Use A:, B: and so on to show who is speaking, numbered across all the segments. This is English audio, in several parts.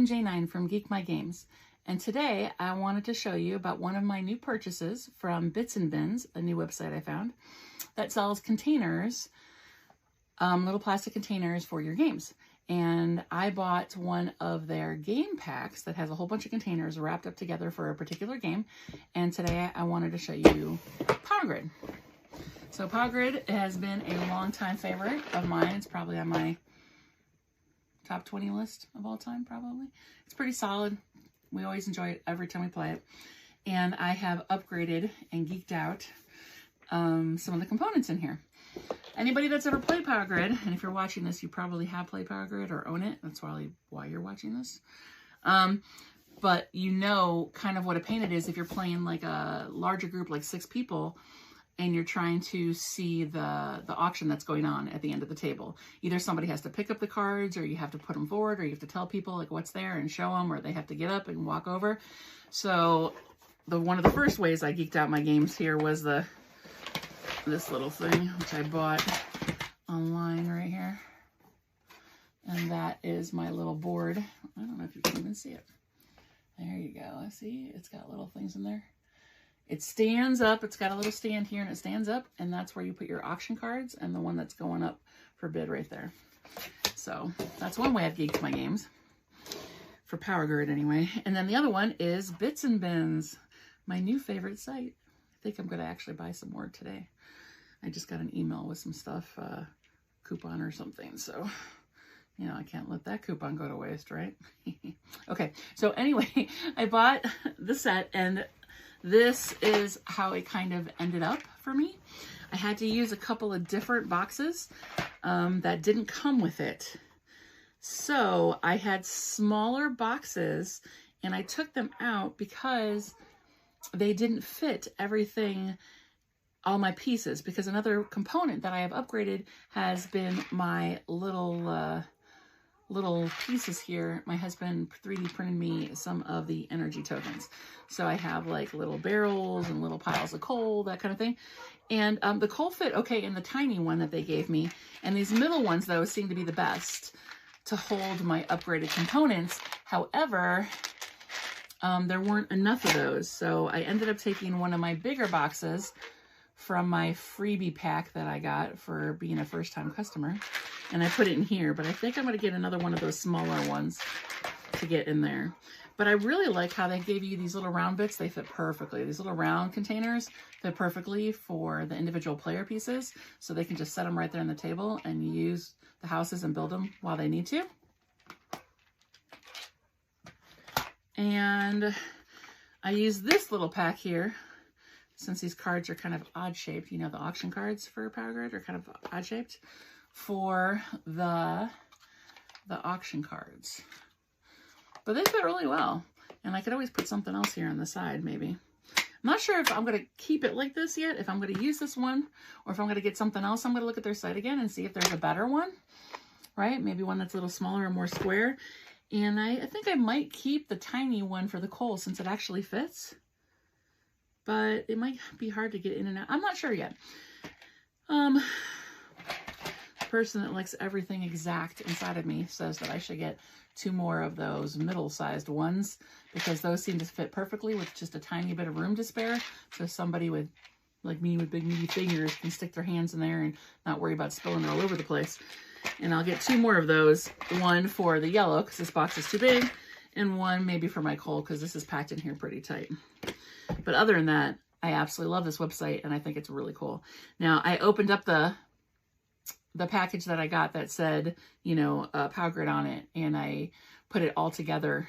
A: I'm J9 from GeekMyGames, and today I wanted to show you about one of my new purchases from BitsBins, a new website I found, that sells containers, little plastic containers for your games. And I bought one of their game packs that has a whole bunch of containers wrapped up together for a particular game, and today I wanted to show you Power Grid. So Power Grid has been a long-time favorite of mine. It's probably on my top 20 list of all time, probably. It's pretty solid. We always enjoy it every time we play it. And I have upgraded and geeked out some of the components in here. Anybody that's ever played Power Grid, and if you're watching this, you probably have played Power Grid or own it. That's why you're watching this. But you know kind of what a pain it is if you're playing like a larger group, like 6 people, and you're trying to see the auction that's going on at the end of the table. Either somebody has to pick up the cards, or you have to put them forward, or you have to tell people like what's there and show them, or they have to get up and walk over. So one of the first ways I geeked out my games here was this little thing, which I bought online right here. And that is my little board. I don't know if you can even see it. There you go. See, it's got little things in there. It stands up. It's got a little stand here and it stands up, and that's where you put your auction cards and the one that's going up for bid right there. So that's one way I've geeked my games for Power Grid anyway. And then the other one is BitsBins, my new favorite site. I think I'm going to actually buy some more today. I just got an email with some stuff, coupon or something. So, you know, I can't let that coupon go to waste, right? Okay. So anyway, I bought the set, and this is how it kind of ended up for me. I had to use a couple of different boxes that didn't come with it. So I had smaller boxes, and I took them out because they didn't fit everything, all my pieces, because another component that I have upgraded has been my little pieces here. My husband 3D printed me some of the energy tokens. So I have like little barrels and little piles of coal, that kind of thing. And the coal fit okay in the tiny one that they gave me. And these middle ones, though, seem to be the best to hold my upgraded components. However, there weren't enough of those. So I ended up taking one of my bigger boxes from my freebie pack that I got for being a first-time customer, and I put it in here, but I think I'm going to get another one of those smaller ones to get in there. But I really like how they gave you these little round bits. They fit perfectly. These little round containers fit perfectly for the individual player pieces, so they can just set them right there on the table and use the houses and build them while they need to. And I use this little pack here, since these cards are kind of odd shaped. You know, the auction cards for Power Grid are kind of odd shaped, for the auction cards. But they fit really well. And I could always put something else here on the side, maybe. I'm not sure if I'm going to keep it like this yet, if I'm going to use this one, or if I'm going to get something else. I'm going to look at their site again and see if there's a better one, right? Maybe one that's a little smaller or more square. And I think I might keep the tiny one for the coal, since it actually fits. But it might be hard to get in and out. I'm not sure yet. The person that likes everything exact inside of me says that I should get 2 more of those middle-sized ones, because those seem to fit perfectly with just a tiny bit of room to spare. So somebody with, like me, with big meaty fingers can stick their hands in there and not worry about spilling it all over the place. And I'll get 2 more of those. One for the yellow, because this box is too big, and one maybe for my coal, because this is packed in here pretty tight. But other than that, I absolutely love this website, and I think it's really cool. Now, I opened up the package that I got that said, you know, Power Grid on it, and I put it all together.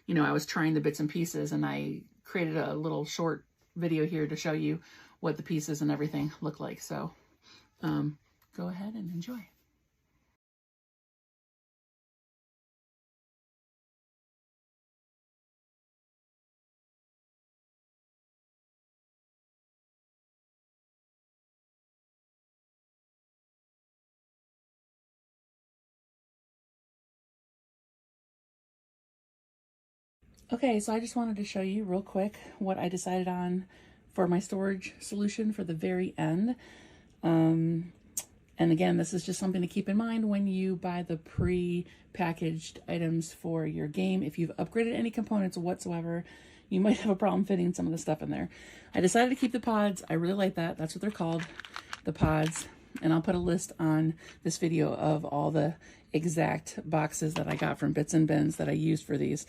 A: You know, I was trying the bits and pieces, and I created a little short video here to show you what the pieces and everything look like. So go ahead and enjoy. Okay, so I just wanted to show you real quick what I decided on for my storage solution for the very end. And again, this is just something to keep in mind when you buy the pre-packaged items for your game. If you've upgraded any components whatsoever, you might have a problem fitting some of the stuff in there. I decided to keep the pods. I really like that. That's what they're called, the pods. And I'll put a list on this video of all the exact boxes that I got from BitsBins that I used for these.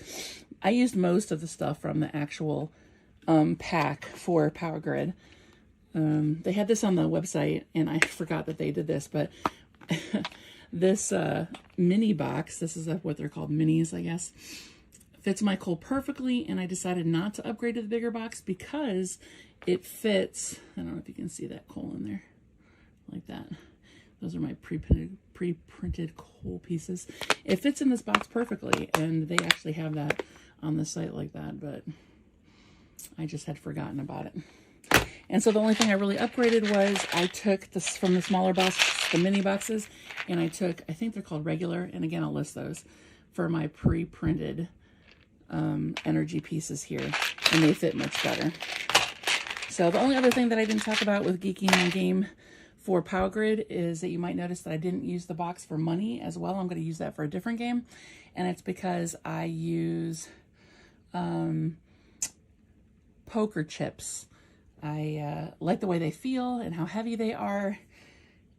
A: I used most of the stuff from the actual pack for Power Grid. They had this on the website, and I forgot that they did this, but this mini box, this is what they're called, minis, I guess, fits my coal perfectly, and I decided not to upgrade to the bigger box because it fits. I don't know if you can see that coal in there, like that. Those are my pre-printed coal pieces. It fits in this box perfectly, and they actually have that on the site like that, but I just had forgotten about it. And so the only thing I really upgraded was I took this from the smaller box, the mini boxes, and I took, I think they're called regular, and again, I'll list those, for my pre-printed energy pieces here, and they fit much better. So the only other thing that I didn't talk about with Geeking My Game for Power Grid is that you might notice that I didn't use the box for money as well. I'm going to use that for a different game, and it's because I use poker chips. I like the way they feel and how heavy they are,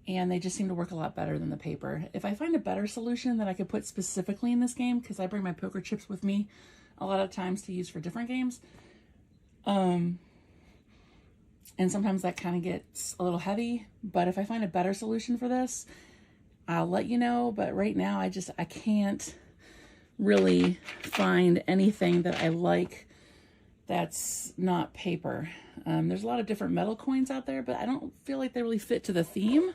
A: and they just seem to work a lot better than the paper. If I find a better solution that I could put specifically in this game, because I bring my poker chips with me a lot of times to use for different games, and sometimes that kind of gets a little heavy, but if I find a better solution for this, I'll let you know. But right now I can't really find anything that I like that's not paper. There's a lot of different metal coins out there, but I don't feel like they really fit to the theme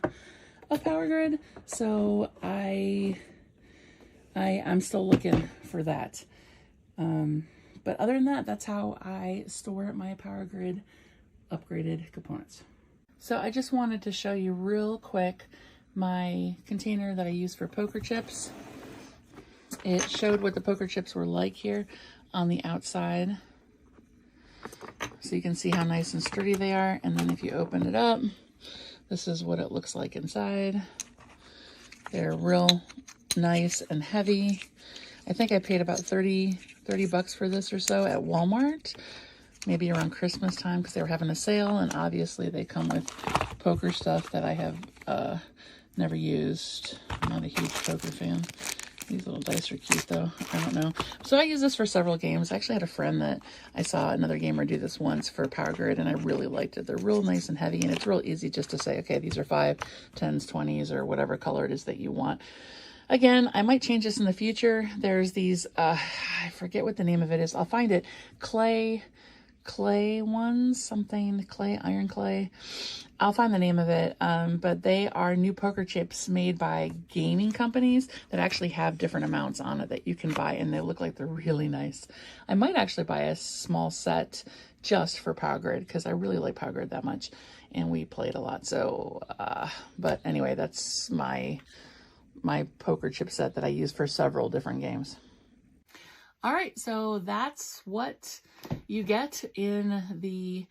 A: of Power Grid. So I'm still looking for that. But other than that, that's how I store my Power Grid upgraded components. So I just wanted to show you real quick my container that I use for poker chips. It showed what the poker chips were like here on the outside. So you can see how nice and sturdy they are. And then if you open it up, this is what it looks like inside. They're real nice and heavy. I think I paid about 30 bucks for this or so at Walmart, maybe around Christmas time, because they were having a sale. And obviously they come with poker stuff that I have never used. I'm not a huge poker fan. These little dice are cute though. I don't know. So I use this for several games. I actually had a friend that I saw another gamer do this once for Power Grid, and I really liked it. They're real nice and heavy, and it's real easy just to say, okay, these are 5, 10s, 20s, or whatever color it is that you want. Again, I might change this in the future. There's these, I forget what the name of it is. I'll find it. Clay ones, something, clay, iron clay. I'll find the name of it, but they are new poker chips made by gaming companies that actually have different amounts on it that you can buy, and they look like they're really nice. I might actually buy a small set just for Power Grid because I really like Power Grid that much, and we played a lot. So, but anyway, that's my poker chip set that I use for several different games. All right, so that's what you get in the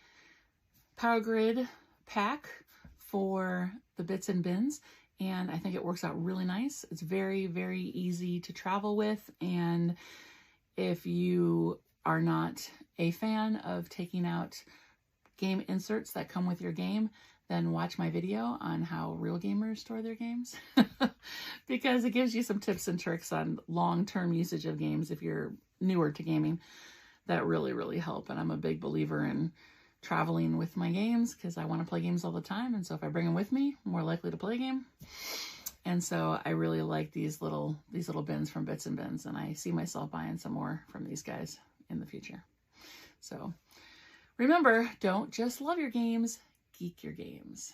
A: Power Grid pack for the BitsBins, and I think it works out really nice. It's very, very easy to travel with, and if you are not a fan of taking out game inserts that come with your game, then watch my video on how real gamers store their games because it gives you some tips and tricks on long-term usage of games if you're newer to gaming that really, really help. And I'm a big believer in traveling with my games because I want to play games all the time. And so if I bring them with me, I'm more likely to play a game. And so I really like these little bins from BitsBins, and I see myself buying some more from these guys in the future. So remember, don't just love your games, geek your games.